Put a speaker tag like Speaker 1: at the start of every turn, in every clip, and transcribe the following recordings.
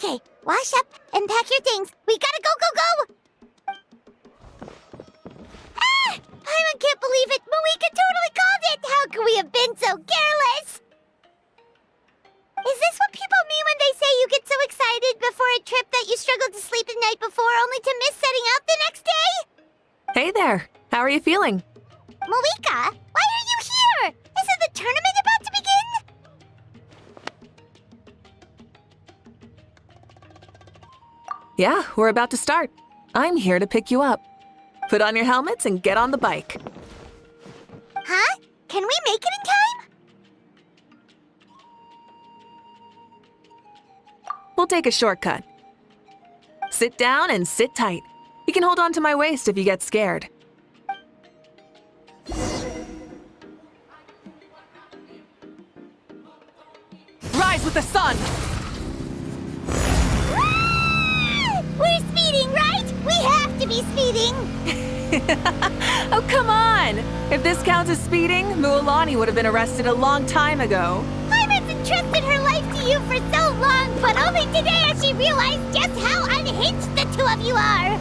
Speaker 1: Okay, wash up and pack your things. We gotta go, go, go! Ah! I can't believe it! Mavuika totally called it! How could we have been so careless? Is this what people mean when they say you get so excited before a trip that you struggled to sleep the night before only to miss setting out the next day?
Speaker 2: Hey there! How are you feeling?
Speaker 1: Mavuika, why are you here? Isn't the tournament about to begin?
Speaker 2: Yeah, we're about to start. I'm here to pick you up. Put on your helmets and get on the bike.
Speaker 1: Huh? Can we make it in time?
Speaker 2: We'll take a shortcut. Sit down and sit tight. You can hold on to my waist if you get scared. Rise with the sun!
Speaker 1: We're speeding, right? We have to be speeding!
Speaker 2: Oh, come on! If this counts as speeding, Mualani would have been arrested a long time ago.
Speaker 1: Iris entrusted her life to you for so long, but only today has she realized just how unhinged the two of you are!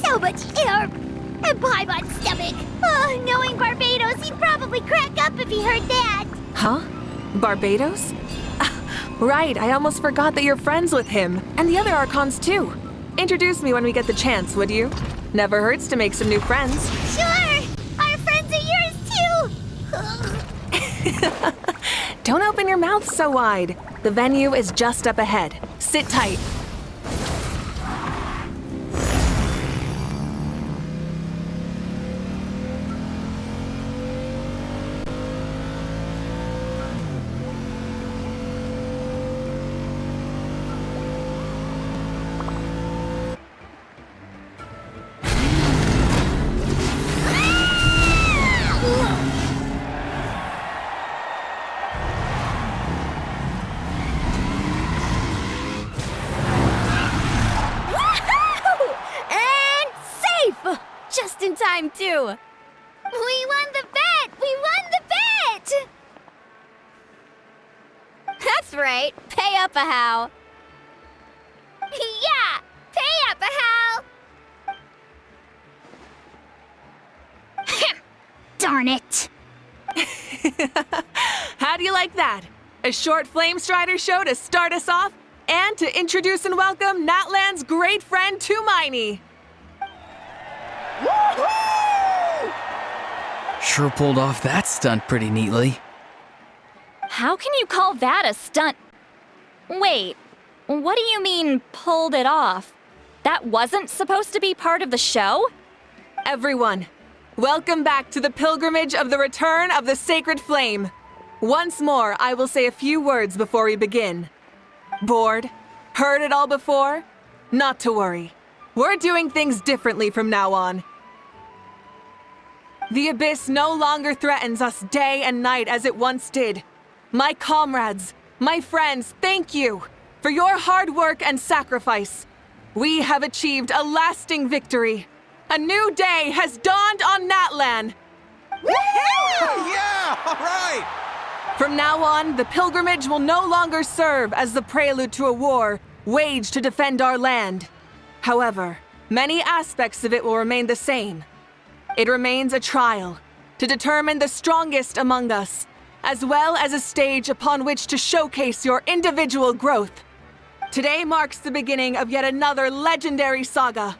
Speaker 1: So much air! And Paimon's stomach! Oh, knowing Barbados, he'd probably crack up if he heard that!
Speaker 2: Huh? Barbados? Right, I almost forgot that you're friends with him, and the other Archons too. Introduce me when we get the chance, would you? Never hurts to make some new friends.
Speaker 1: Sure! Our friends are yours too!
Speaker 2: Don't open your mouth so wide. The venue is just up ahead. Sit tight.
Speaker 3: Just in time, too.
Speaker 1: We won the bet! We won the bet!
Speaker 3: That's right. Pay up a how.
Speaker 1: Yeah! Pay up, Hal! Darn it!
Speaker 2: How do you like that? A short Flamestrider show to start us off, and to introduce and welcome Natlan's great friend Tumaini.
Speaker 4: Sure pulled off that stunt pretty neatly.
Speaker 3: How can you call that a stunt? Wait, what do you mean, pulled it off? That wasn't supposed to be part of the show?
Speaker 2: Everyone, welcome back to the pilgrimage of the return of the sacred flame. Once more, I will say a few words before we begin. Bored? Heard it all before? Not to worry. We're doing things differently from now on. The abyss no longer threatens us day and night as it once did. My comrades, my friends, thank you for your hard work and sacrifice. We have achieved a lasting victory. A new day has dawned on Natlan.
Speaker 5: Yeah! All right!
Speaker 2: From now on, the pilgrimage will no longer serve as the prelude to a war waged to defend our land. However, many aspects of it will remain the same. It remains a trial to determine the strongest among us, as well as a stage upon which to showcase your individual growth. Today marks the beginning of yet another legendary saga,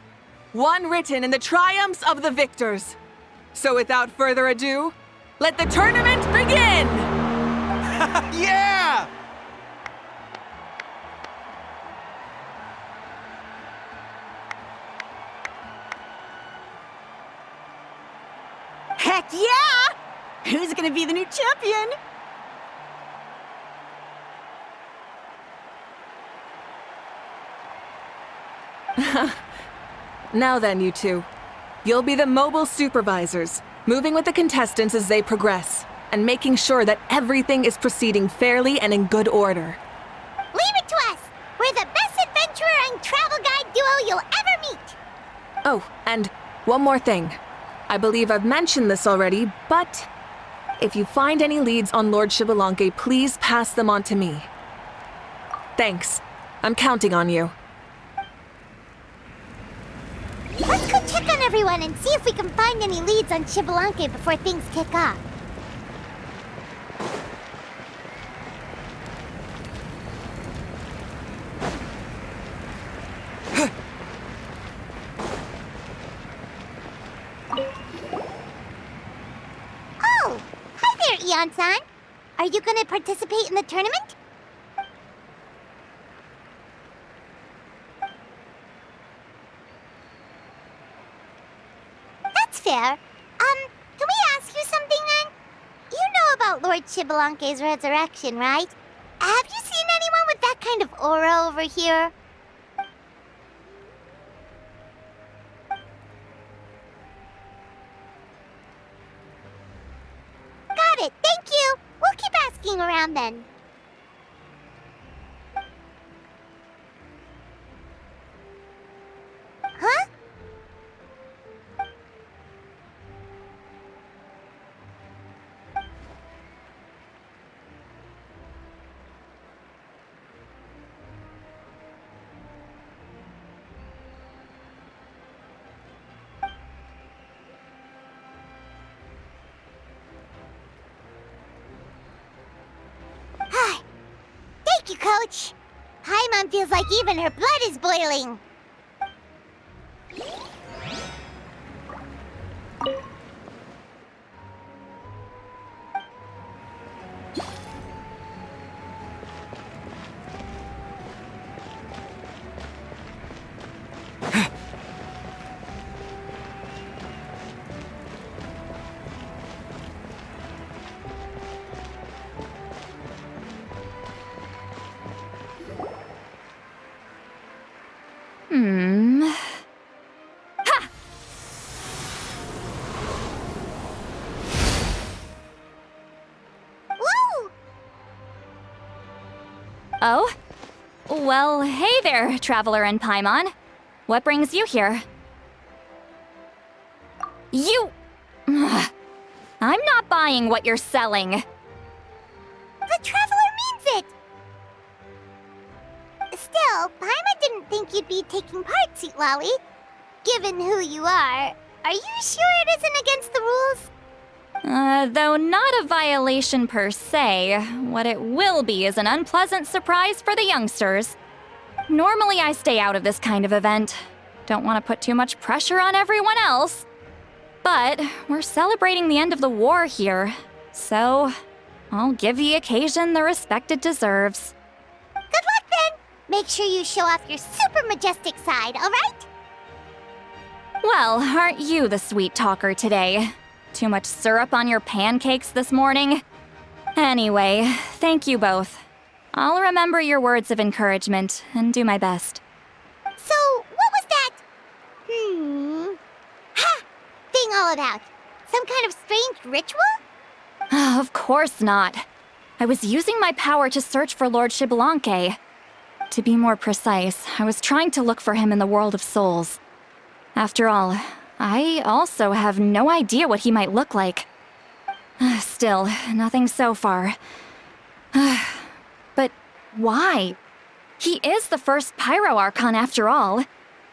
Speaker 2: one written in the triumphs of the victors. So without further ado, let the tournament begin!
Speaker 5: Yeah!
Speaker 6: Heck yeah! Who's gonna be the new champion?
Speaker 2: Now then, you two. You'll be the mobile supervisors, moving with the contestants as they progress, and making sure that everything is proceeding fairly and in good order.
Speaker 1: Leave it to us! We're the best adventurer and travel guide duo you'll ever meet!
Speaker 2: Oh, and one more thing. I believe I've mentioned this already, but if you find any leads on Lord Xbalanque, please pass them on to me. Thanks. I'm counting on you.
Speaker 1: Let's go check on everyone and see if we can find any leads on Xbalanque before things kick off. Oh! Hi there, Eon-san! Are you gonna participate in the tournament? That's fair. Can we ask you something then? You know about Lord Xbalanque's resurrection, right? Have you seen anyone with that kind of aura over here? Got it, thank you! We'll keep asking around then. Huh? Thank you, Coach. Paimon feels like even her blood is boiling.
Speaker 3: Ha!
Speaker 1: Woo!
Speaker 3: Oh? Well, hey there, Traveler and Paimon. What brings you here? You... Ugh. I'm not buying what you're selling.
Speaker 1: The Traveler means it! Still, Paimon didn't think you'd be taking part, Sweet Lolly. Given who you are you sure it isn't against the rules?
Speaker 3: Though not a violation per se, what it will be is an unpleasant surprise for the youngsters. Normally I stay out of this kind of event. Don't want to put too much pressure on everyone else. But we're celebrating the end of the war here, so I'll give the occasion the respect it deserves.
Speaker 1: Good luck then! Make sure you show off your super majestic side, alright?
Speaker 3: Well, aren't you the sweet talker today? Too much syrup on your pancakes this morning? Anyway, thank you both. I'll remember your words of encouragement and do my best.
Speaker 1: So, what was that? Ha! Thing all about? Some kind of strange ritual?
Speaker 3: Of course not. I was using my power to search for Lord Xbalanque. To be more precise, I was trying to look for him in the world of souls. After all, I also have no idea what he might look like. Still, nothing so far. But why? He is the first Pyro Archon after all.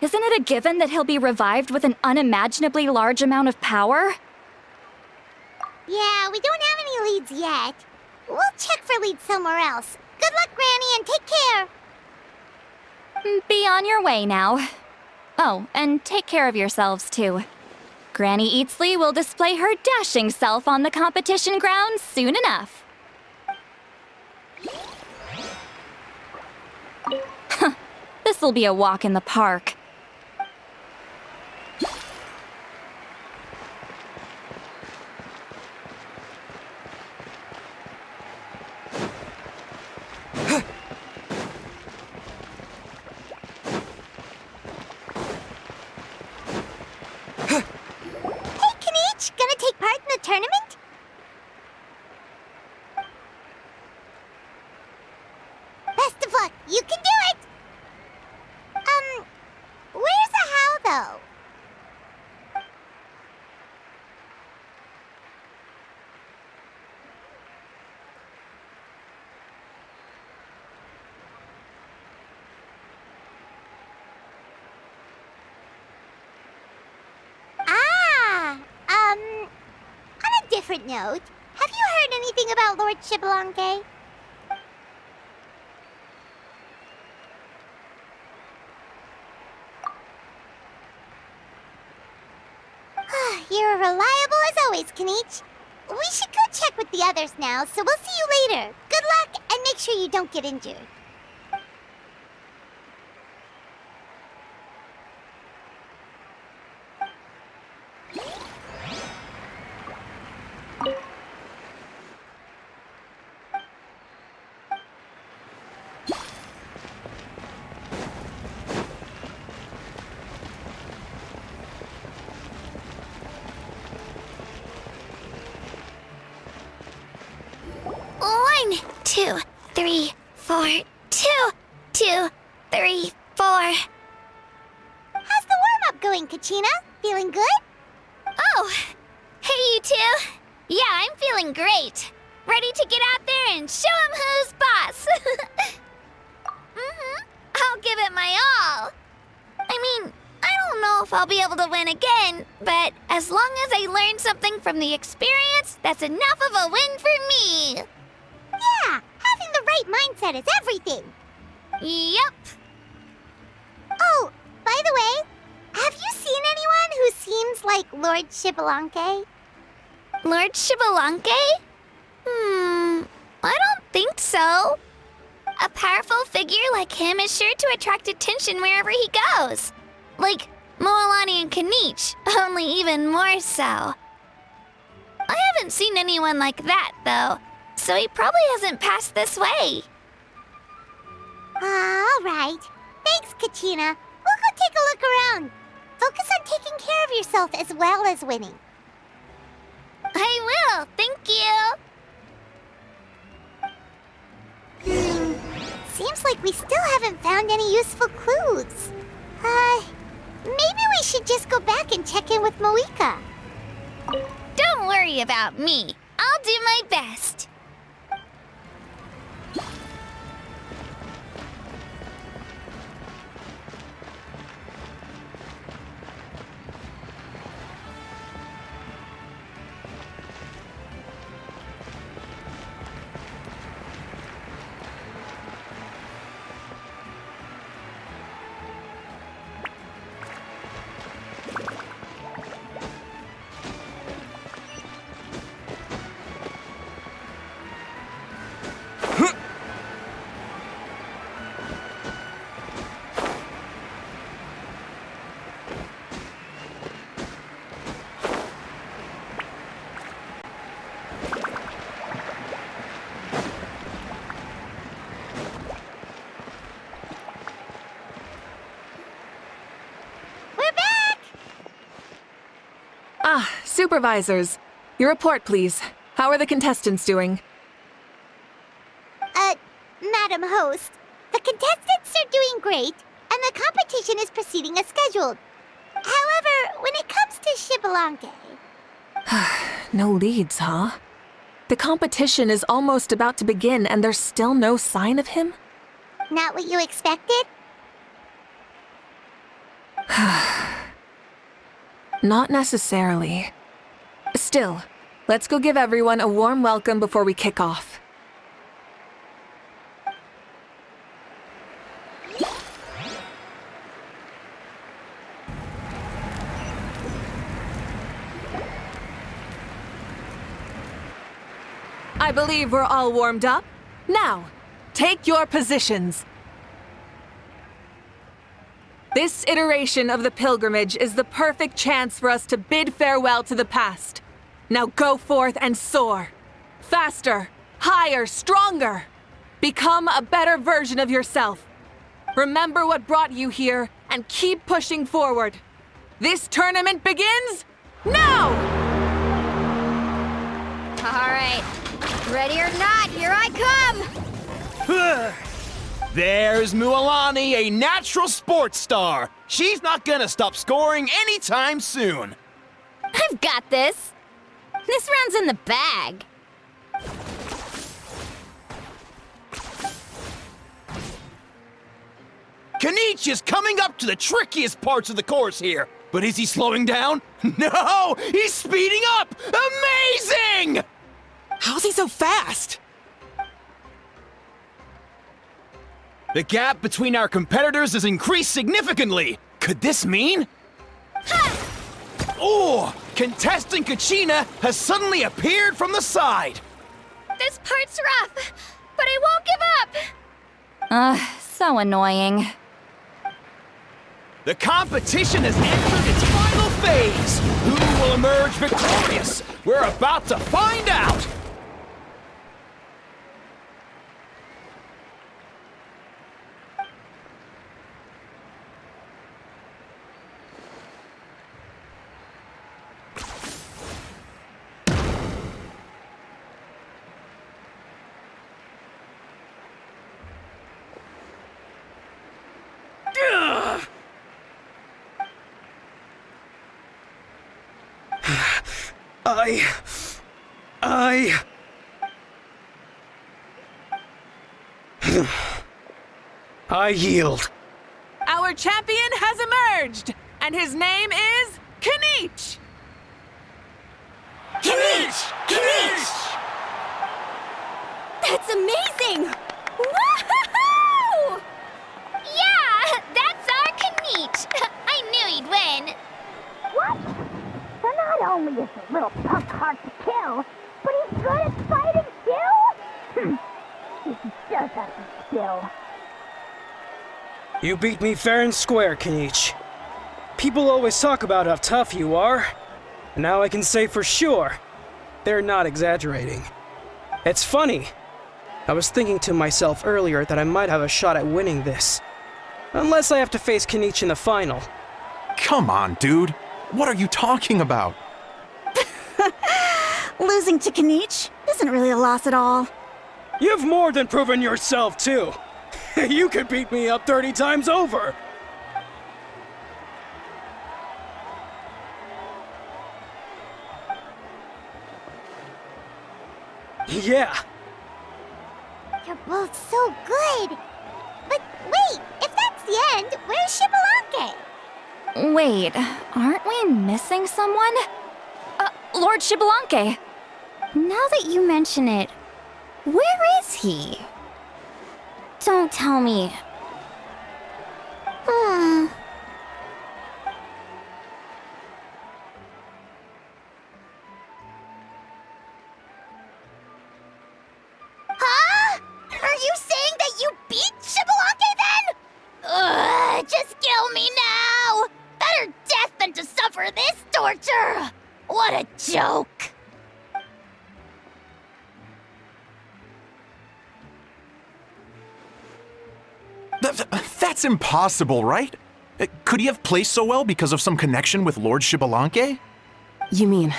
Speaker 3: Isn't it a given that he'll be revived with an unimaginably large amount of power?
Speaker 1: Yeah, we don't have any leads yet. We'll check for leads somewhere else. Good luck, Granny, and take care!
Speaker 3: Be on your way now. Oh, and take care of yourselves too. Granny Eatsley will display her dashing self on the competition grounds soon enough. This'll be a walk in the park.
Speaker 1: Gonna take part in the tournament? Best of luck, you can do it! Where's the how, though? different note, have you heard anything about Lord Xbalanque? You're reliable as always, Kanichi. We should go check with the others now, so we'll see you later. Good luck, and make sure you don't get injured. One, two, three, four. 2, 2, 3, 4. How's the warm-up going, Kachina? Feeling good?
Speaker 5: Oh, hey you two. Yeah, I'm feeling great. Ready to get out there and show 'em who's boss. I'll give it my all. I mean, I don't know if I'll be able to win again, but as long as I learn something from the experience, that's enough of a win for me.
Speaker 1: Yeah, having the right mindset is everything.
Speaker 5: Yep.
Speaker 1: Oh, by the way, have you seen anyone who seems like Lord Xbalanque?
Speaker 5: Lord Xbalanque? I don't think so. A powerful figure like him is sure to attract attention wherever he goes. Like Moalani and Kanichi, only even more so. I haven't seen anyone like that, though, so he probably hasn't passed this way.
Speaker 1: All right. Thanks, Kachina. We'll go take a look around. Focus on taking care of yourself as well as winning.
Speaker 5: I will, thank you.
Speaker 1: Seems like we still haven't found any useful clues. Maybe we should just go back and check in with Mavuika.
Speaker 5: Don't worry about me. I'll do my best.
Speaker 2: Supervisors, your report, please. How are the contestants doing?
Speaker 1: Madam Host, the contestants are doing great, and the competition is proceeding as scheduled. However, when it comes to Xbalanque...
Speaker 2: No leads, huh? The competition is almost about to begin, and there's still no sign of him?
Speaker 1: Not what you expected?
Speaker 2: Not necessarily. Still, let's go give everyone a warm welcome before we kick off. I believe we're all warmed up. Now, take your positions. This iteration of the pilgrimage is the perfect chance for us to bid farewell to the past. Now go forth and soar. Faster, higher, stronger. Become a better version of yourself. Remember what brought you here and keep pushing forward. This tournament begins now!
Speaker 5: All right. Ready or not, here I come!
Speaker 7: There's Moalani, a natural sports star. She's not gonna stop scoring anytime soon.
Speaker 5: I've got this. This round's in the bag.
Speaker 7: Kanichi is coming up to the trickiest parts of the course here. But is he slowing down? No! He's speeding up! Amazing!
Speaker 2: How's he so fast?
Speaker 7: The gap between our competitors has increased significantly. Could this mean? Oh! Contestant Kachina has suddenly appeared from the side.
Speaker 5: This part's rough, but I won't give up.
Speaker 3: So annoying.
Speaker 7: The competition has entered its final phase. Who will emerge victorious? We're about to find out.
Speaker 8: I yield.
Speaker 2: Our champion has emerged, and his name is Kanich!
Speaker 1: That's amazing! Woohoo!
Speaker 5: Yeah, that's our Kanich. I knew he'd win.
Speaker 1: What? So not only is the little punk hard to kill, but he's good at fighting too? He does have some skill.
Speaker 8: You beat me fair and square, Kanich. People always talk about how tough you are. And now I can say for sure, they're not exaggerating. It's funny. I was thinking to myself earlier that I might have a shot at winning this. Unless I have to face Kanich in the final.
Speaker 9: Come on, dude. What are you talking about?
Speaker 6: Losing to Kanich isn't really a loss at all.
Speaker 8: You've more than proven yourself, too. You could beat me up 30 times over. Yeah.
Speaker 1: You're both so good. But wait, if that's the end, where's Shibalanke?
Speaker 3: Wait, aren't we missing someone? Lord Shibalanke.
Speaker 5: Now that you mention it, where is he? Don't tell me.
Speaker 1: Huh? Are you saying that you beat Shibalanke then? Ugh, just kill me now! Better death than to suffer this torture! What a joke!
Speaker 9: That's impossible, right? Could he have played so well because of some connection with Lord Shibalanke?
Speaker 10: You mean,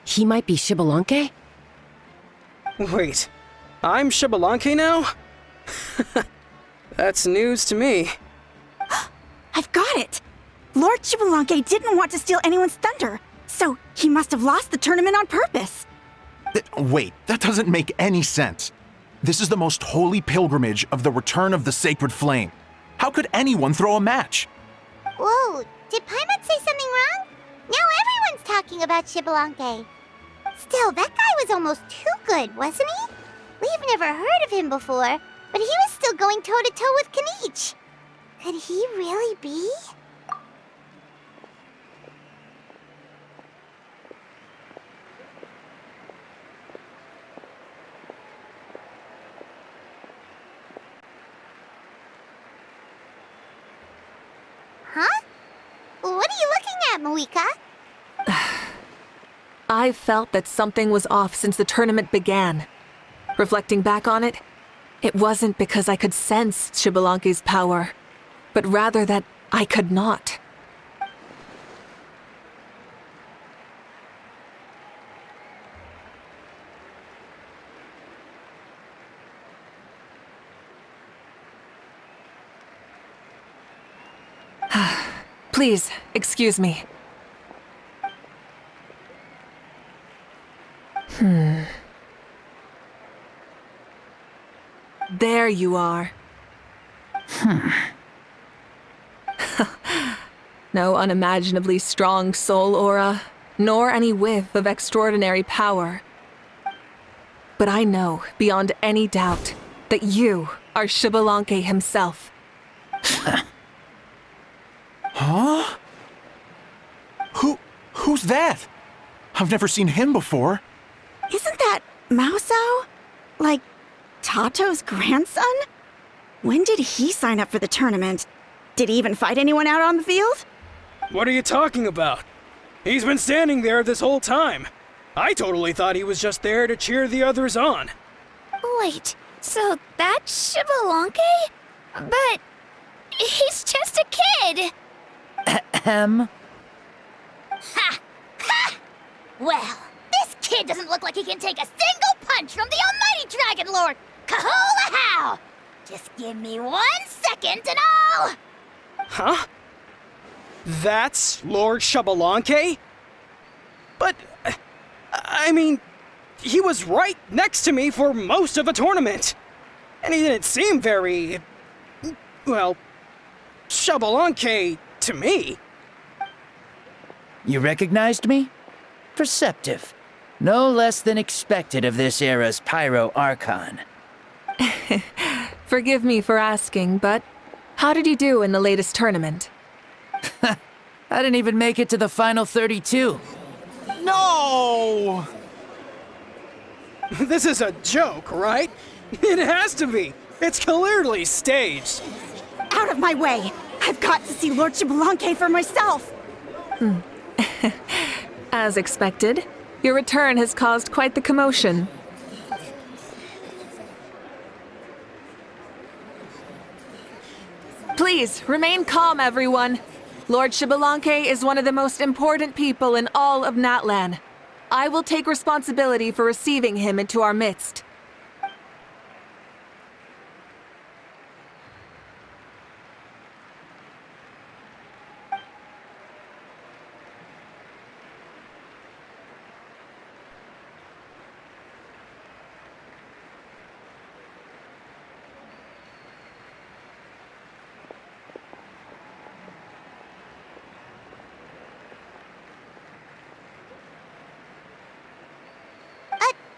Speaker 10: he might be Shibalanke?
Speaker 8: Wait, I'm Shibalanke now? That's news to me.
Speaker 6: I've got it! Lord Shibalanke didn't want to steal anyone's thunder, so he must have lost the tournament on purpose.
Speaker 9: Wait, that doesn't make any sense. This is the most holy pilgrimage of the return of the sacred flame. How could anyone throw a match?
Speaker 1: Whoa, did Paimon say something wrong? Now everyone's talking about Shibalanke. Still, that guy was almost too good, wasn't he? We've never heard of him before, but he was still going toe-to-toe with Kanich. Could he really be? Huh? What are you looking at, Mavuika?
Speaker 2: I felt that something was off since the tournament began. Reflecting back on it, it wasn't because I could sense Shibalanke's power, but rather that I could not. Please, excuse me. There you are. No unimaginably strong soul aura, nor any whiff of extraordinary power. But I know, beyond any doubt, that you are Xbalanque himself.
Speaker 9: Huh? Who's that? I've never seen him before.
Speaker 6: Isn't that Mauso? Like, Tato's grandson? When did he sign up for the tournament? Did he even fight anyone out on the field?
Speaker 8: What are you talking about? He's been standing there this whole time. I totally thought he was just there to cheer the others on.
Speaker 5: Wait, so that's Xbalanque? But he's just a kid.
Speaker 11: Ahem.
Speaker 1: Ha! Ha! Well, this kid doesn't look like he can take a single punch from the almighty Dragon Lord! Kahola how! Just give me 1 second and I'll...
Speaker 8: Huh? That's Lord Xbalanque? But, I mean, he was right next to me for most of the tournament. And he didn't seem very, well, Xbalanque to me.
Speaker 11: You recognized me? Perceptive. No less than expected of this era's Pyro Archon.
Speaker 2: Forgive me for asking, but how did you do in the latest tournament?
Speaker 11: I didn't even make it to the final 32.
Speaker 9: No!
Speaker 8: This is a joke, right? It has to be. It's clearly staged.
Speaker 6: Out of my way! I've got to see Lord Xbalanque for myself!
Speaker 2: As expected, your return has caused quite the commotion. Please, remain calm, everyone. Lord Xbalanque is one of the most important people in all of Natlan. I will take responsibility for receiving him into our midst.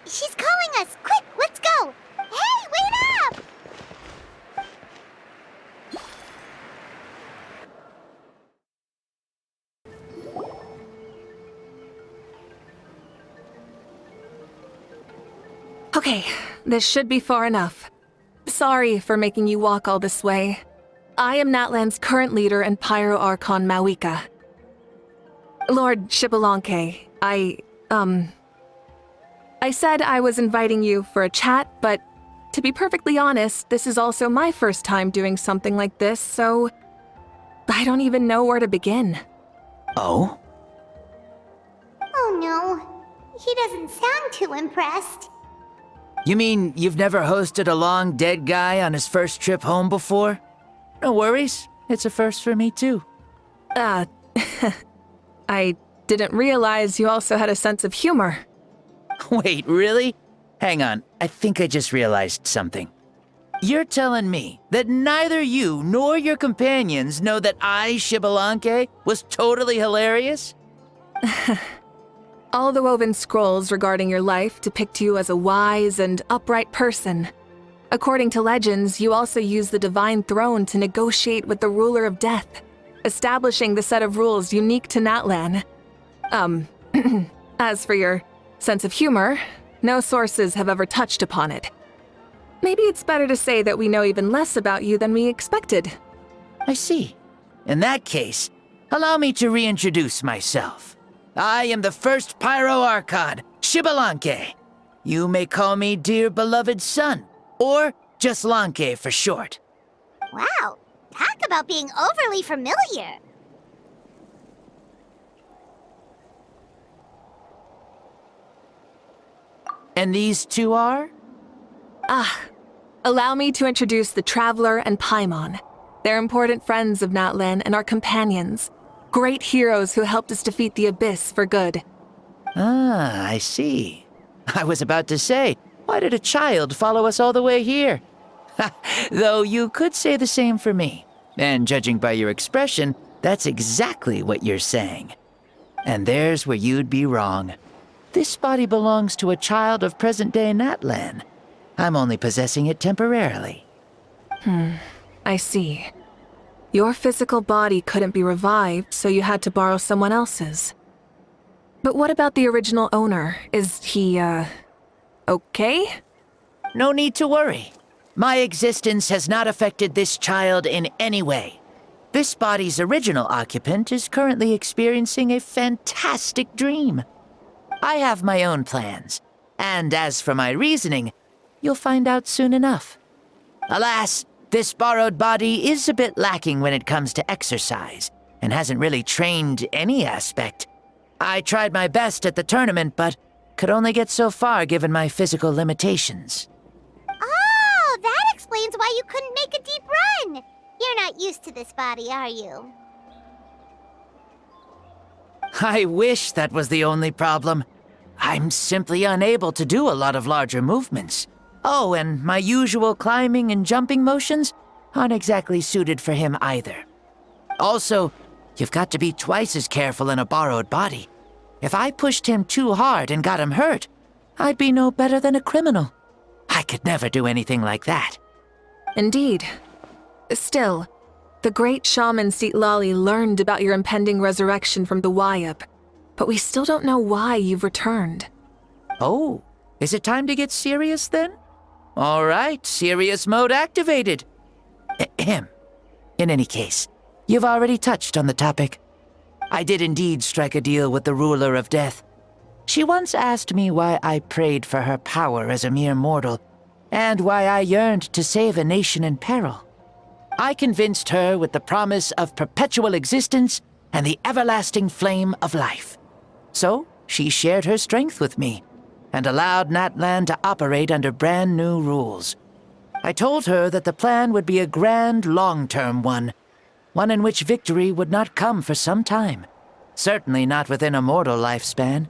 Speaker 1: She's calling us! Quick, let's go! Hey, wait up!
Speaker 2: Okay, this should be far enough. Sorry for making you walk all this way. I am Natlan's current leader and Pyro Archon Mavuika. Lord Xbalanque, I said I was inviting you for a chat, but to be perfectly honest, this is also my first time doing something like this, so I don't even know where to begin.
Speaker 11: Oh?
Speaker 1: Oh no, he doesn't sound too impressed.
Speaker 11: You mean you've never hosted a long dead guy on his first trip home before? No worries, it's a first for me too.
Speaker 2: I didn't realize you also had a sense of humor.
Speaker 11: Wait, really? Hang on, I think I just realized something. You're telling me that neither you nor your companions know that I, Xbalanque, was totally hilarious?
Speaker 2: All the woven scrolls regarding your life depict you as a wise and upright person. According to legends, you also use the Divine Throne to negotiate with the Ruler of Death, establishing the set of rules unique to Natlan. As for your sense of humor, no sources have ever touched upon it. Maybe it's better to say that we know even less about you than we expected.
Speaker 11: I see. In that case, allow me to reintroduce myself. I am the first Pyro Archon, Xbalanque. You may call me dear beloved son, or just Lanque for short.
Speaker 1: Wow, talk about being overly familiar.
Speaker 11: And these two are?
Speaker 2: Allow me to introduce the Traveler and Paimon. They're important friends of Natlan and our companions. Great heroes who helped us defeat the Abyss for good.
Speaker 11: Ah, I see. I was about to say, why did a child follow us all the way here? Though you could say the same for me. And judging by your expression, That's exactly what you're saying. And there's where you'd be wrong. This body belongs to a child of present-day Natlan. I'm only possessing it temporarily.
Speaker 2: I see. Your physical body couldn't be revived, so you had to borrow someone else's. But what about the original owner? Is he, okay?
Speaker 11: No need to worry. My existence has not affected this child in any way. This body's original occupant is currently experiencing a fantastic dream. I have my own plans, and as for my reasoning, you'll find out soon enough. Alas, this borrowed body is a bit lacking when it comes to exercise, and hasn't really trained any aspect. I tried my best at the tournament, but could only get so far given my physical limitations.
Speaker 1: Oh, that explains why you couldn't make a deep run. You're not used to this body, are you?
Speaker 11: I wish that was the only problem. I'm simply unable to do a lot of larger movements. Oh, and my usual climbing and jumping motions aren't exactly suited for him either. Also, you've got to be twice as careful in a borrowed body. If I pushed him too hard and got him hurt, I'd be no better than a criminal. I could never do anything like that.
Speaker 2: Indeed. Still, the great shaman Seatlali learned about your impending resurrection from the Wayab, but we still don't know why you've returned.
Speaker 11: Oh, is it time to get serious then? All right, serious mode activated. Ahem. In any case, you've already touched on the topic. I did indeed strike a deal with the ruler of death. She once asked me why I prayed for her power as a mere mortal, and why I yearned to save a nation in peril. I convinced her with the promise of perpetual existence and the everlasting flame of life. So, she shared her strength with me, and allowed Natlan to operate under brand new rules. I told her that the plan would be a grand, long-term one in which victory would not come for some time, certainly not within a mortal lifespan.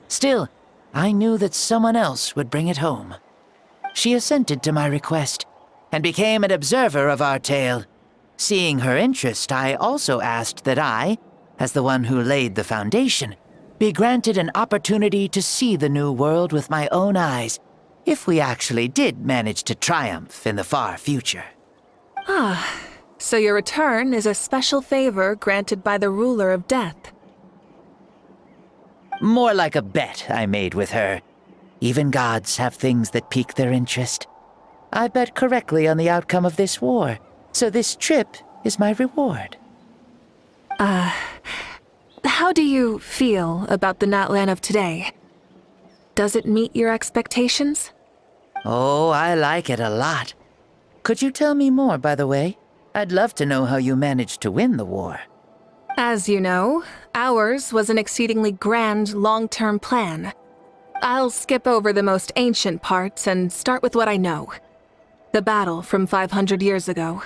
Speaker 11: Still, I knew that someone else would bring it home. She assented to my request, and became an observer of our tale. Seeing her interest, I also asked that I, as the one who laid the foundation, be granted an opportunity to see the new world with my own eyes, if we actually did manage to triumph in the far future.
Speaker 2: So your return is a special favor granted by the ruler of death.
Speaker 11: More like a bet I made with her. Even gods have things that pique their interest. I bet correctly on the outcome of this war, so this trip is my reward.
Speaker 2: How do you feel about the Natlan of today? Does it meet your expectations?
Speaker 11: Oh, I like it a lot. Could you tell me more, by the way? I'd love to know how you managed to win the war.
Speaker 2: As you know, ours was an exceedingly grand, long-term plan. I'll skip over the most ancient parts and start with what I know. The battle from 500 years ago.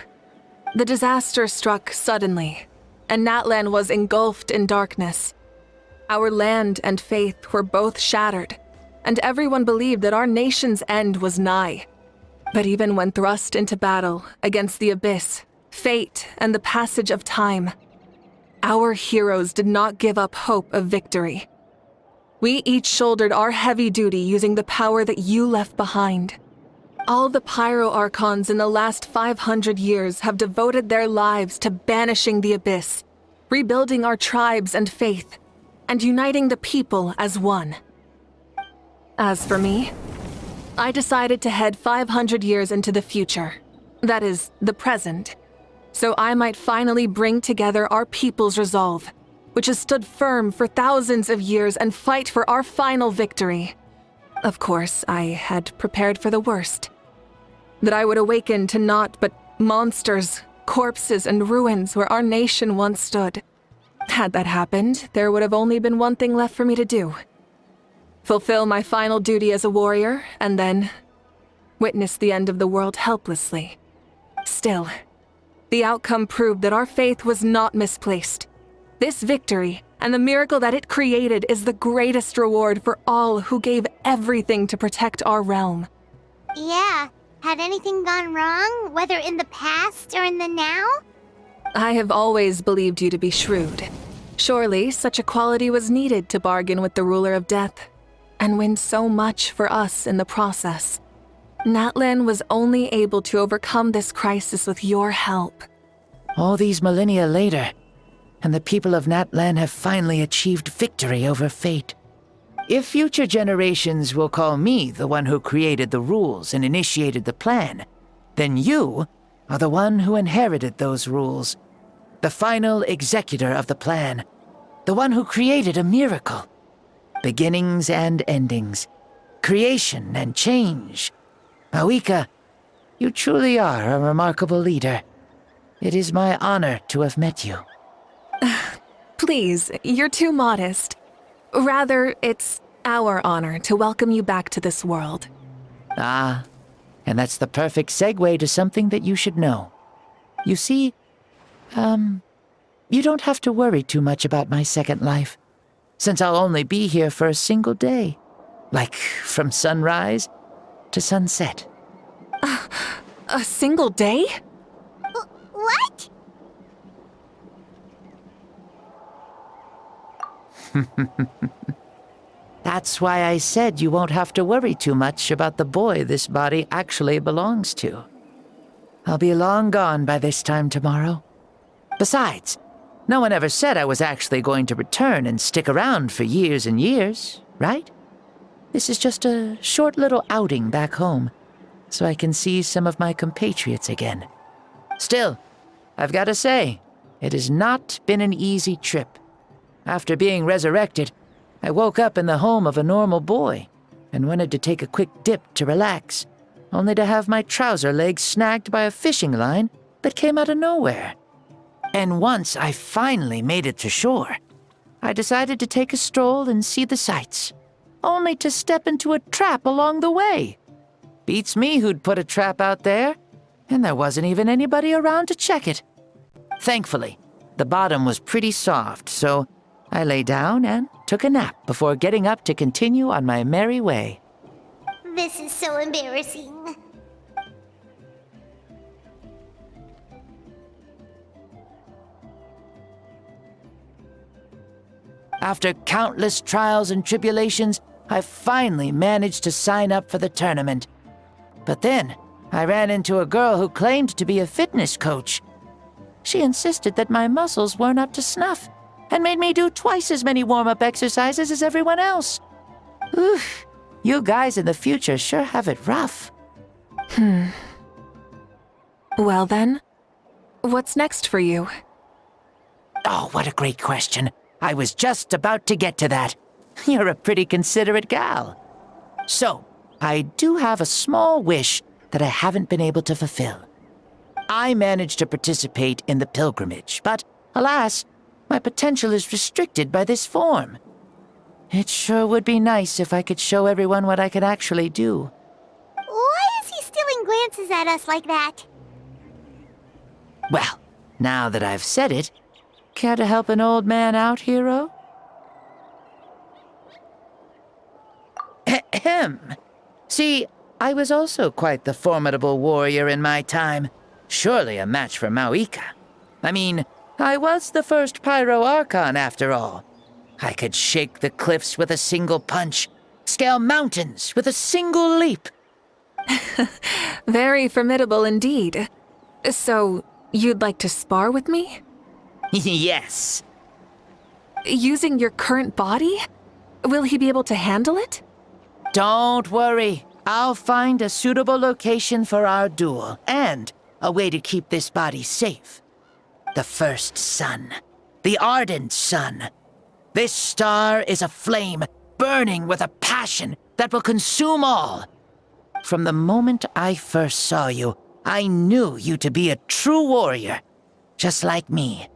Speaker 2: The disaster struck suddenly, and Natlan was engulfed in darkness. Our land and faith were both shattered, and everyone believed that our nation's end was nigh. But even when thrust into battle against the abyss, fate, and the passage of time, our heroes did not give up hope of victory. We each shouldered our heavy duty using the power that you left behind. All the Pyro Archons in the last 500 years have devoted their lives to banishing the abyss, rebuilding our tribes and faith, and uniting the people as one. As for me, I decided to head 500 years into the future, that is, the present, so I might finally bring together our people's resolve, which has stood firm for thousands of years, and fight for our final victory. Of course, I had prepared for the worst. That I would awaken to naught but monsters, corpses, and ruins where our nation once stood. Had that happened, there would have only been one thing left for me to do. Fulfill my final duty as a warrior, and then witness the end of the world helplessly. Still, the outcome proved that our faith was not misplaced. This victory, and the miracle that it created, is the greatest reward for all who gave everything to protect our realm.
Speaker 1: Yeah. Had anything gone wrong, whether in the past or in the now?
Speaker 2: I have always believed you to be shrewd. Surely, such a quality was needed to bargain with the ruler of death, and win so much for us in the process. Natlan was only able to overcome this crisis with your help.
Speaker 11: All these millennia later, and the people of Natlan have finally achieved victory over fate. If future generations will call me the one who created the rules and initiated the plan, then you are the one who inherited those rules. The final executor of the plan. The one who created a miracle. Beginnings and endings. Creation and change. Mavuika, you truly are a remarkable leader. It is my honor to have met you.
Speaker 2: Please, you're too modest. Rather, it's our honor to welcome you back to this world.
Speaker 11: Ah, and that's the perfect segue to something that you should know. You see, you don't have to worry too much about my second life, since I'll only be here for a single day. Like, from sunrise to sunset.
Speaker 2: A single day?
Speaker 1: What?
Speaker 11: That's why I said you won't have to worry too much about the boy this body actually belongs to. I'll be long gone by this time tomorrow. Besides, no one ever said I was actually going to return and stick around for years and years, right? This is just a short little outing back home, so I can see some of my compatriots again. Still, I've got to say, it has not been an easy trip. After being resurrected, I woke up in the home of a normal boy and wanted to take a quick dip to relax, only to have my trouser legs snagged by a fishing line that came out of nowhere. And once I finally made it to shore, I decided to take a stroll and see the sights, only to step into a trap along the way. Beats me who'd put a trap out there, and there wasn't even anybody around to check it. Thankfully, the bottom was pretty soft, so I lay down and took a nap before getting up to continue on my merry way.
Speaker 1: This is so embarrassing.
Speaker 11: After countless trials and tribulations, I finally managed to sign up for the tournament. But then, I ran into a girl who claimed to be a fitness coach. She insisted that my muscles weren't up to snuff, and made me do twice as many warm-up exercises as everyone else. Oof, you guys in the future sure have it rough.
Speaker 2: Well then, what's next for you?
Speaker 11: Oh, what a great question. I was just about to get to that. You're a pretty considerate gal. So, I do have a small wish that I haven't been able to fulfill. I managed to participate in the pilgrimage, but alas, my potential is restricted by this form. It sure would be nice if I could show everyone what I can actually do.
Speaker 1: Why is he stealing glances at us like that?
Speaker 11: Well, now that I've said it, care to help an old man out, hero? Ahem. See, I was also quite the formidable warrior in my time. Surely a match for Mavuika. I mean, I was the first Pyro Archon after all. I could shake the cliffs with a single punch, scale mountains with a single leap.
Speaker 2: Very formidable indeed. So, you'd like to spar with me?
Speaker 11: Yes.
Speaker 2: Using your current body? Will he be able to handle it?
Speaker 11: Don't worry. I'll find a suitable location for our duel, and a way to keep this body safe. The first sun. The ardent sun. This star is a flame, burning with a passion that will consume all. From the moment I first saw you, I knew you to be a true warrior, just like me.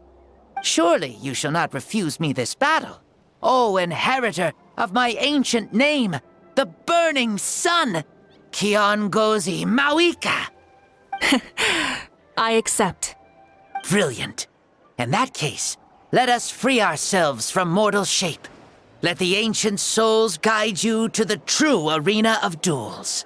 Speaker 11: Surely you shall not refuse me this battle, O inheritor of my ancient name, the burning sun, Kiongozi Mavuika.
Speaker 2: I accept.
Speaker 11: Brilliant. In that case, let us free ourselves from mortal shape. Let the ancient souls guide you to the true arena of duels.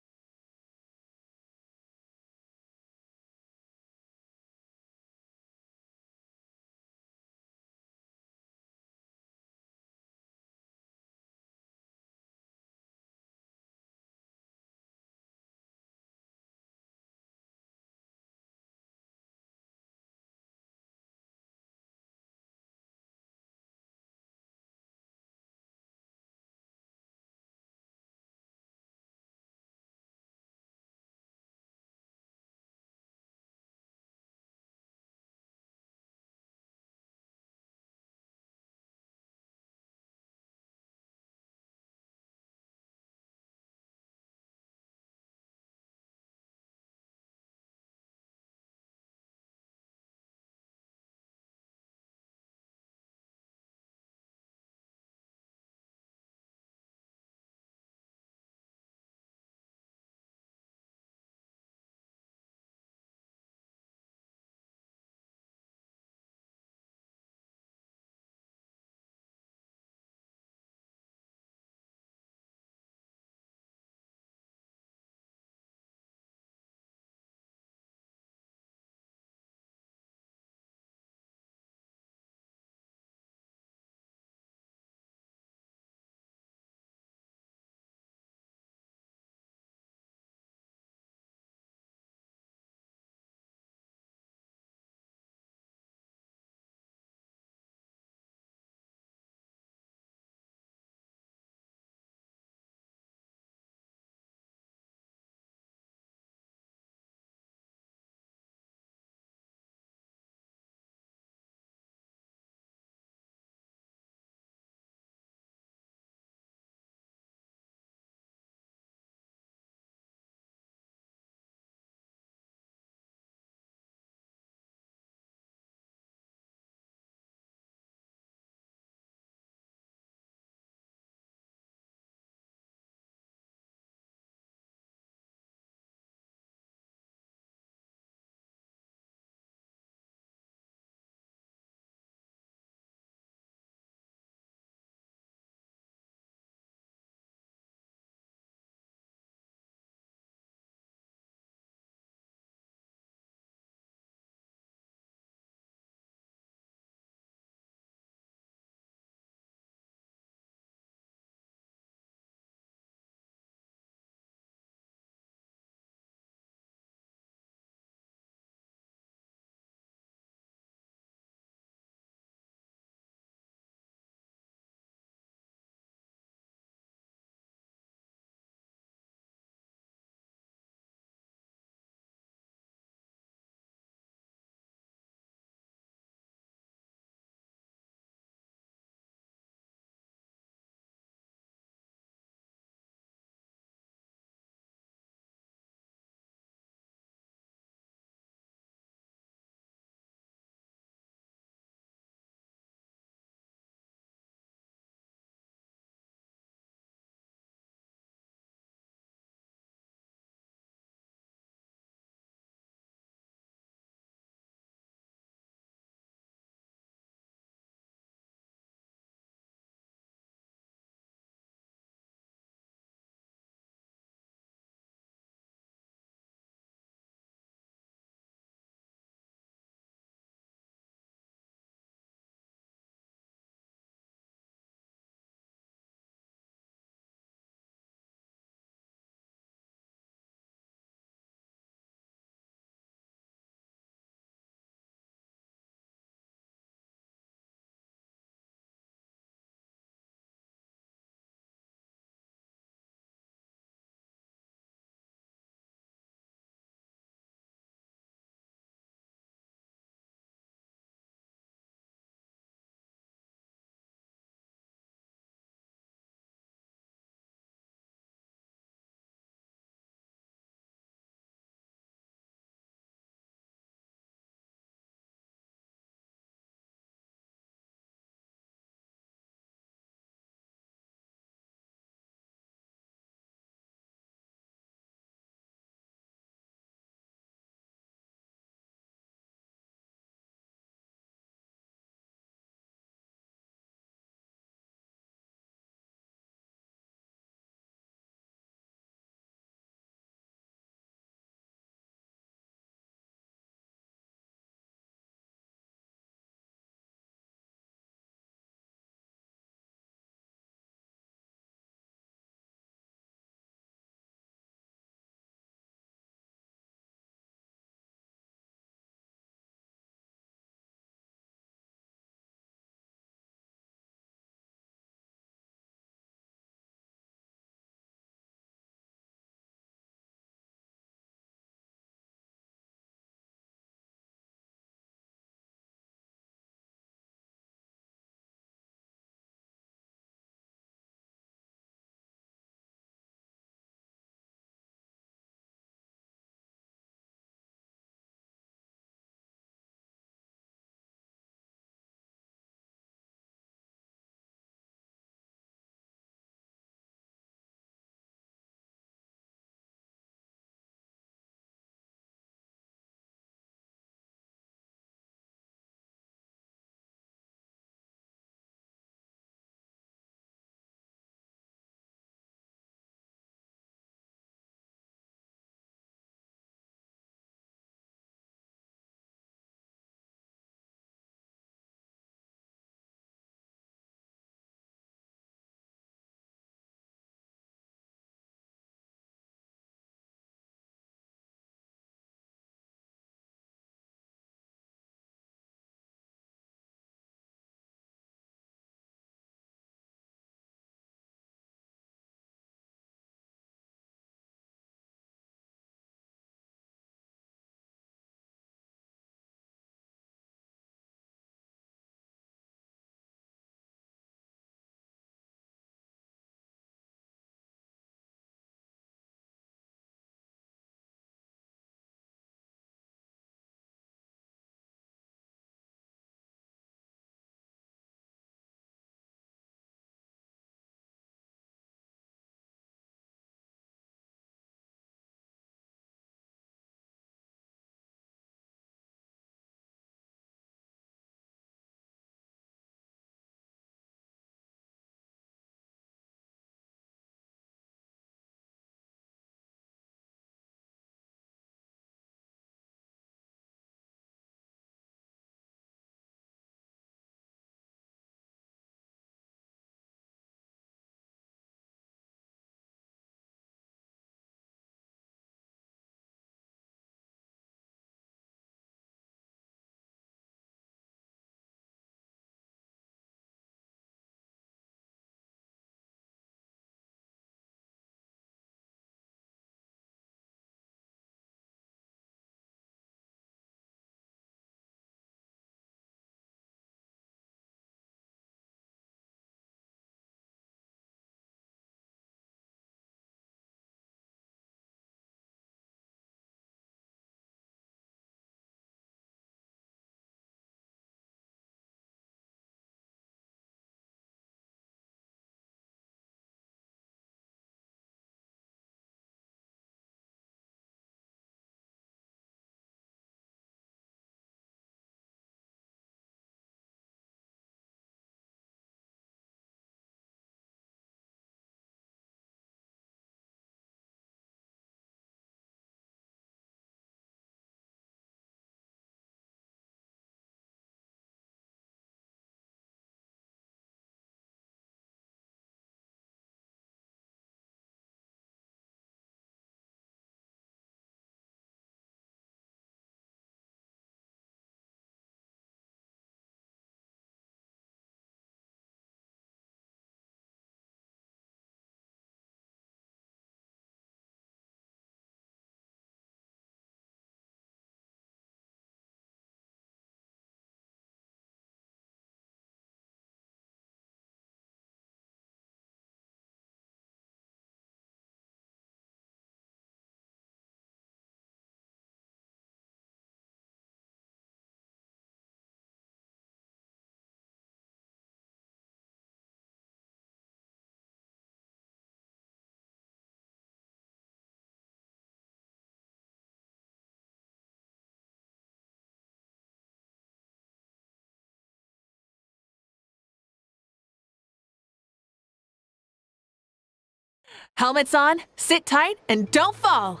Speaker 2: Helmets on, sit tight, and don't fall.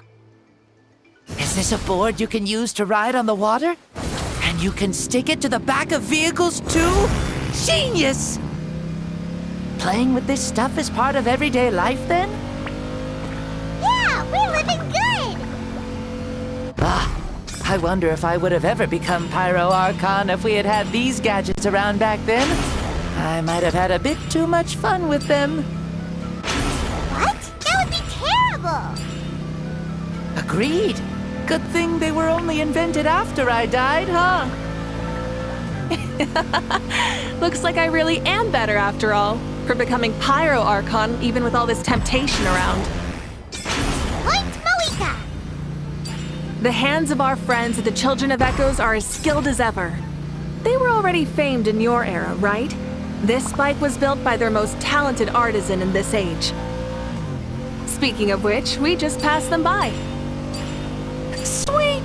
Speaker 11: Is this a board you can use to ride on the water? And you can stick it to the back of vehicles too? Genius! Playing with this stuff is part of everyday life then?
Speaker 1: Yeah, we're living good!
Speaker 11: I wonder if I would have ever become Pyro Archon if we had had these gadgets around back then. I might have had a bit too much fun with them.
Speaker 1: What? That would be terrible!
Speaker 11: Agreed. Good thing they were only invented after I died, huh?
Speaker 2: Looks like I really am better after all, for becoming Pyro Archon even with all this temptation around.
Speaker 1: Point Mavuika!
Speaker 2: The hands of our friends at the Children of Echoes are as skilled as ever. They were already famed in your era, right? This spike was built by their most talented artisan in this age. Speaking of which, we just passed them by. Sweet!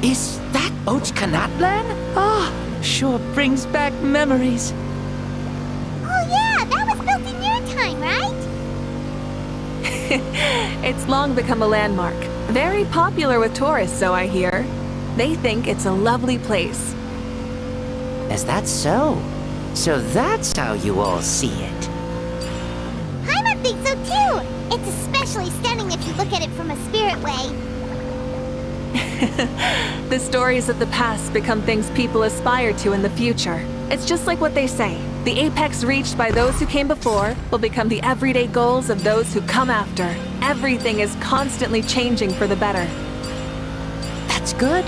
Speaker 11: Is that Ochkanatlan? Sure brings back memories.
Speaker 1: Oh yeah, that was built in your time, right?
Speaker 2: It's long become a landmark. Very popular with tourists, so I hear. They think it's a lovely place.
Speaker 11: Is that so? So that's how you all see it.
Speaker 1: Paimon thinks so too! It's especially stunning if you look at it from a spirit way.
Speaker 2: The stories of the past become things people aspire to in the future. It's just like what they say. The apex reached by those who came before will become the everyday goals of those who come after. Everything is constantly changing for the better.
Speaker 11: That's good.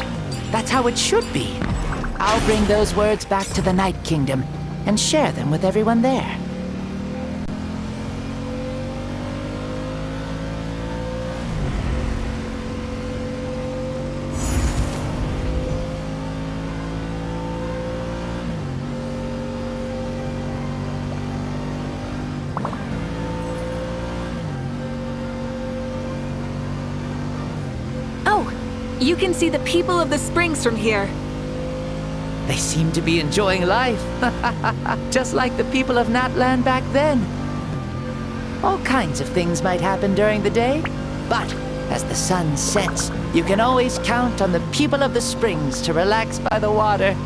Speaker 11: That's how it should be. I'll bring those words back to the Night Kingdom and share them with everyone there.
Speaker 2: You can see the people of the springs from here.
Speaker 11: They seem to be enjoying life. Just like the people of Natlan back then. All kinds of things might happen during the day, but as the sun sets, you can always count on the people of the springs to relax by the water,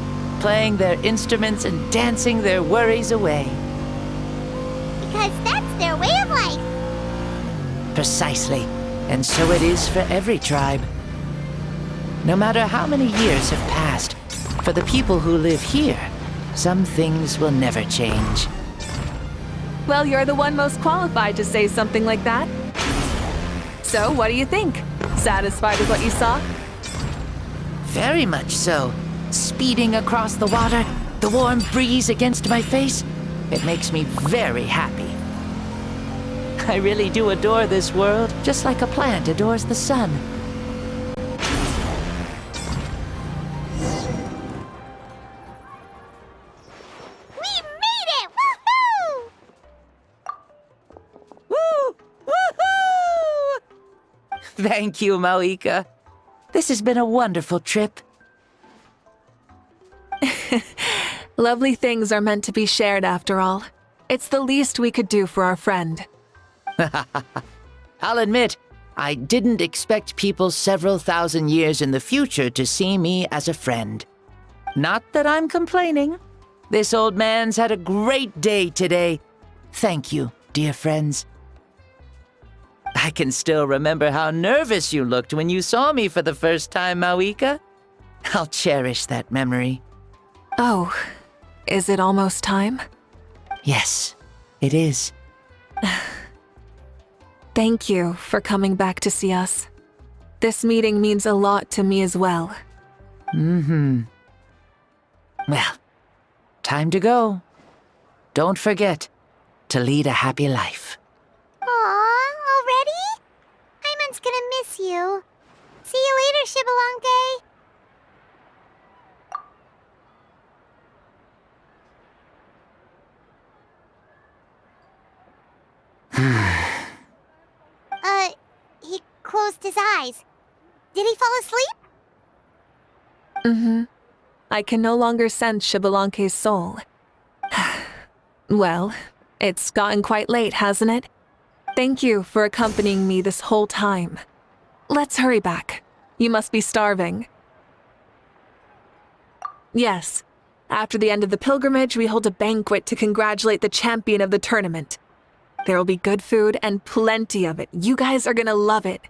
Speaker 11: playing their instruments and dancing their worries away.
Speaker 1: Because that's their way of life.
Speaker 11: Precisely. And so it is for every tribe. No matter how many years have passed, for the people who live here, some things will never change.
Speaker 2: Well, you're the one most qualified to say something like that. So, what do you think? Satisfied with what you saw?
Speaker 11: Very much so. Speeding across the water, the warm breeze against my face, it makes me very happy. I really do adore this world, just like a plant adores the sun. Thank you, Mavuika. This has been a wonderful trip.
Speaker 2: Lovely things are meant to be shared after all. It's the least we could do for our friend.
Speaker 11: I'll admit, I didn't expect people several thousand years in the future to see me as a friend. Not that I'm complaining. This old man's had a great day today. Thank you, dear friends. I can still remember how nervous you looked when you saw me for the first time, Mavuika. I'll cherish that memory.
Speaker 2: Oh, is it almost time?
Speaker 11: Yes, it is.
Speaker 2: Thank you for coming back to see us. This meeting means a lot to me as well.
Speaker 11: Well, time to go. Don't forget to lead a happy life.
Speaker 1: Aw, already? Paimon's gonna miss you. See you later, Shibalonke. He closed his eyes. Did he fall asleep?
Speaker 2: Mm-hmm. I can no longer sense Shibalonke's soul. Well, it's gotten quite late, hasn't it? Thank you for accompanying me this whole time. Let's hurry back. You must be starving. Yes. After the end of the pilgrimage, we hold a banquet to congratulate the champion of the tournament. There will be good food and plenty of it. You guys are gonna love it.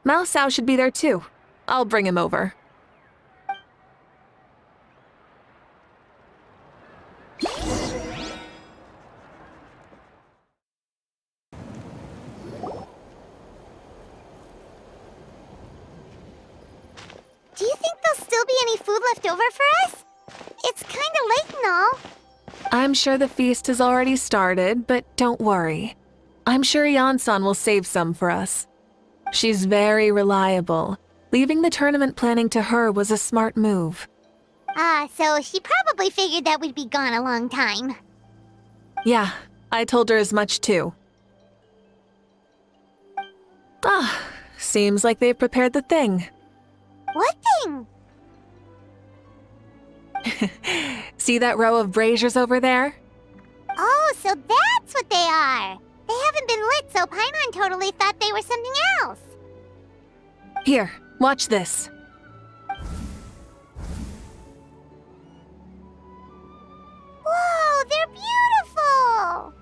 Speaker 2: Mausau should be there too. I'll bring him over.
Speaker 1: Do you think there'll still be any food left over for us? It's kinda late and all.
Speaker 2: I'm sure the feast has already started, but don't worry. I'm sure Yansan will save some for us. She's very reliable. Leaving the tournament planning to her was a smart move.
Speaker 1: So she probably figured that we'd be gone a long time.
Speaker 2: Yeah, I told her as much too. Seems like they've prepared the thing.
Speaker 1: What thing?
Speaker 2: See that row of braziers over there?
Speaker 1: Oh, so that's what they are. They haven't been lit, so Paimon totally thought they were something else.
Speaker 2: Here, watch this.
Speaker 1: Whoa, they're beautiful!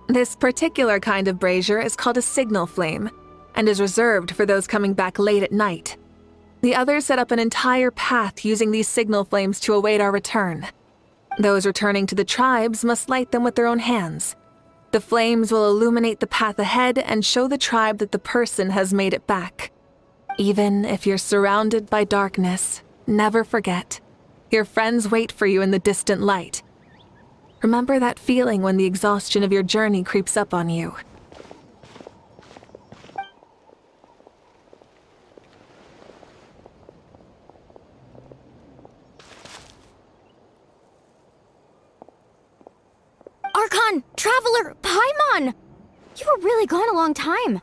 Speaker 2: This particular kind of brazier is called a signal flame, and is reserved for those coming back late at night. The others set up an entire path using these signal flames to await our return. Those returning to the tribes must light them with their own hands. The flames will illuminate the path ahead and show the tribe that the person has made it back. Even if you're surrounded by darkness, never forget. Your friends wait for you in the distant light. Remember that feeling when the exhaustion of your journey creeps up on you.
Speaker 12: Archon! Traveler! Paimon! You were really gone a long time.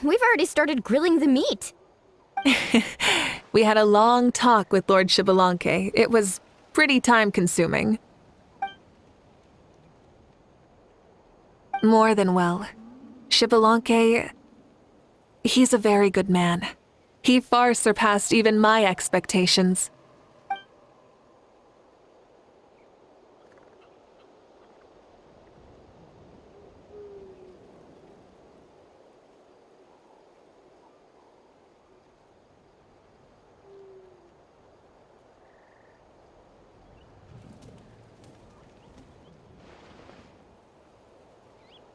Speaker 12: We've already started grilling the meat.
Speaker 2: We had a long talk with Lord Shibalonke. It was pretty time-consuming. More than well. Shibalonke, he's a very good man. He far surpassed even my expectations.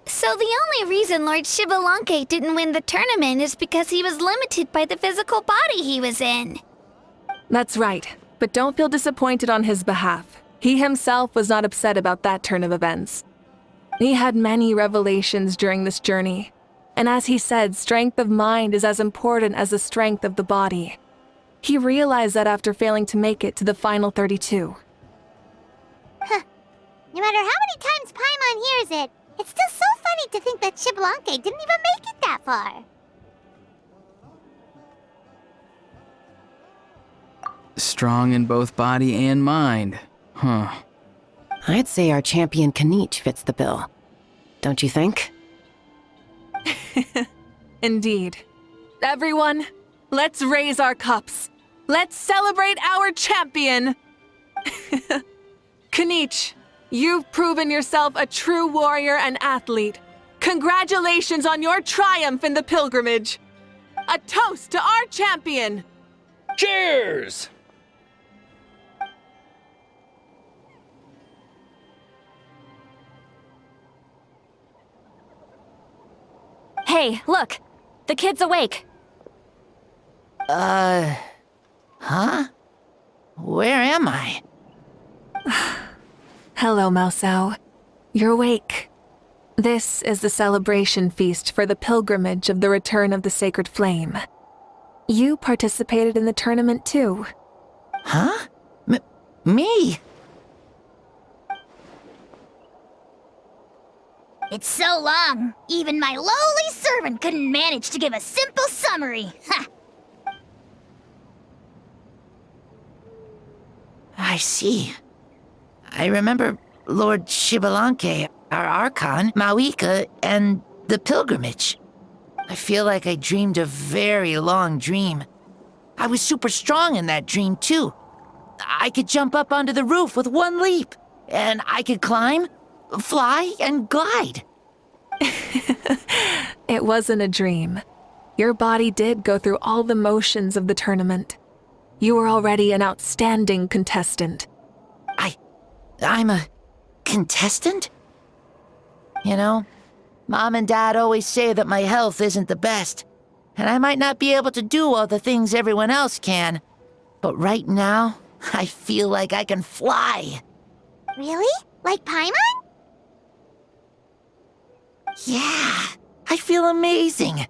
Speaker 5: So the only reason Lord Shibalonke didn't win the tournament is because he was limited by the physical body he was in.
Speaker 2: That's right, but don't feel disappointed on his behalf. He himself was not upset about that turn of events. He had many revelations during this journey, and as he said, strength of mind is as important as the strength of the body. He realized that after failing to make it to the final 32.
Speaker 1: No matter how many times Paimon hears it, it's still so funny to think that Shibalonke didn't even make it that far.
Speaker 4: Strong in both body and mind. Huh.
Speaker 10: I'd say our champion Kanich fits the bill. Don't you think?
Speaker 2: Indeed. Everyone, let's raise our cups. Let's celebrate our champion! Kanich, you've proven yourself a true warrior and athlete. Congratulations on your triumph in the pilgrimage. A toast to our champion!
Speaker 7: Cheers!
Speaker 3: Hey, look! The kid's awake!
Speaker 11: Huh? Where am I?
Speaker 2: Hello, Mausau. You're awake. This is the celebration feast for the pilgrimage of the return of the sacred flame. You participated in the tournament too.
Speaker 11: Huh? Me?
Speaker 1: It's so long, even my lowly servant couldn't manage to give a simple summary. Ha!
Speaker 11: I see. I remember Lord Shibalanke, our Archon, Mavuika, and the pilgrimage. I feel like I dreamed a very long dream. I was super strong in that dream, too. I could jump up onto the roof with one leap, and I could climb, fly, and glide.
Speaker 2: It wasn't a dream. Your body did go through all the motions of the tournament. You were already an outstanding contestant.
Speaker 11: I'm a contestant? You know, Mom and Dad always say that my health isn't the best, and I might not be able to do all the things everyone else can. But right now, I feel like I can fly.
Speaker 1: Really? Like Paimon?
Speaker 11: Yeah, I feel amazing.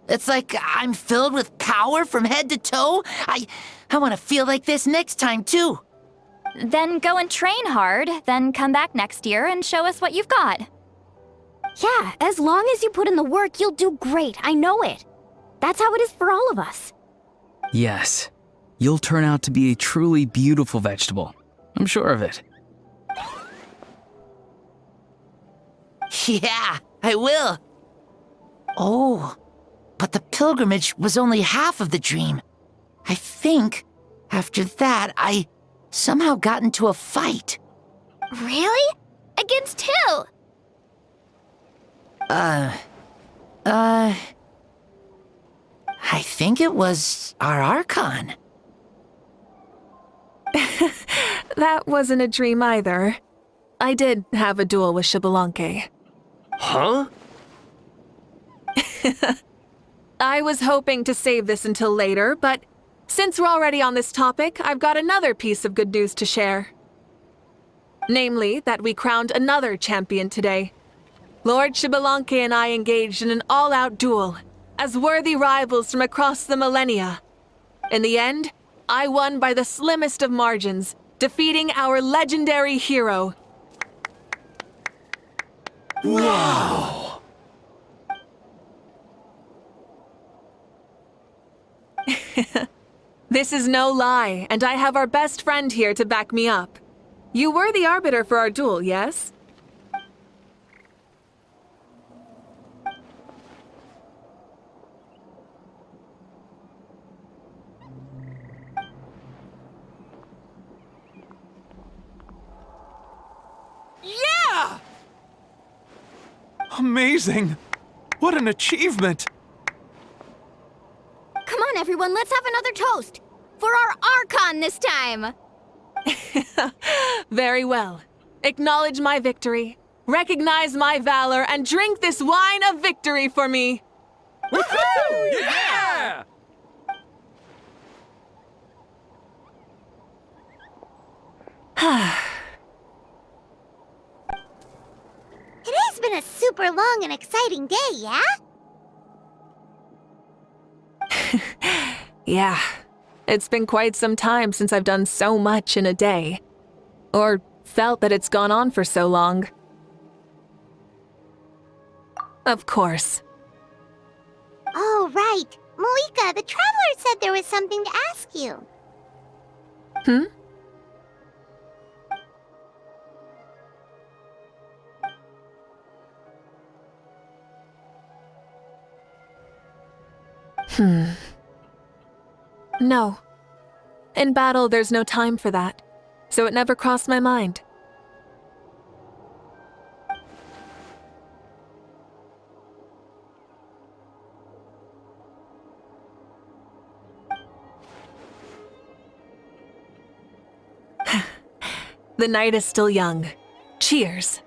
Speaker 11: It's like I'm filled with power from head to toe. I want to feel like this next time, too.
Speaker 3: Then go and train hard, then come back next year and show us what you've got.
Speaker 12: Yeah, as long as you put in the work, you'll do great. I know it. That's how it is for all of us.
Speaker 4: Yes. You'll turn out to be a truly beautiful vegetable. I'm sure of it.
Speaker 11: Yeah, I will. Oh, but the pilgrimage was only half of the dream. I think, after that, I somehow got into a fight.
Speaker 5: Really? Against who?
Speaker 11: I think it was our Archon.
Speaker 2: That wasn't a dream either. I did have a duel with Shibalanke.
Speaker 8: Huh?
Speaker 2: I was hoping to save this until later, but since we're already on this topic, I've got another piece of good news to share. Namely, that we crowned another champion today. Lord Shibalanke and I engaged in an all-out duel, as worthy rivals from across the millennia. In the end, I won by the slimmest of margins, defeating our legendary hero.
Speaker 9: Wow!
Speaker 2: This is no lie, and I have our best friend here to back me up. You were the arbiter for our duel, yes?
Speaker 7: Yeah!
Speaker 9: Amazing! What an achievement!
Speaker 12: Come on, everyone, let's have another toast. For our Archon this time.
Speaker 2: Very well. Acknowledge my victory, recognize my valor, and drink this wine of victory for me.
Speaker 7: Woohoo! Yeah!
Speaker 1: Today's been a super long and exciting day, yeah?
Speaker 2: Yeah, it's been quite some time since I've done so much in a day. Or felt that it's gone on for so long. Of course.
Speaker 1: Oh, right. Mavuika, the Traveler said there was something to ask you.
Speaker 2: No. In battle, there's no time for that, so it never crossed my mind. The night is still young. Cheers.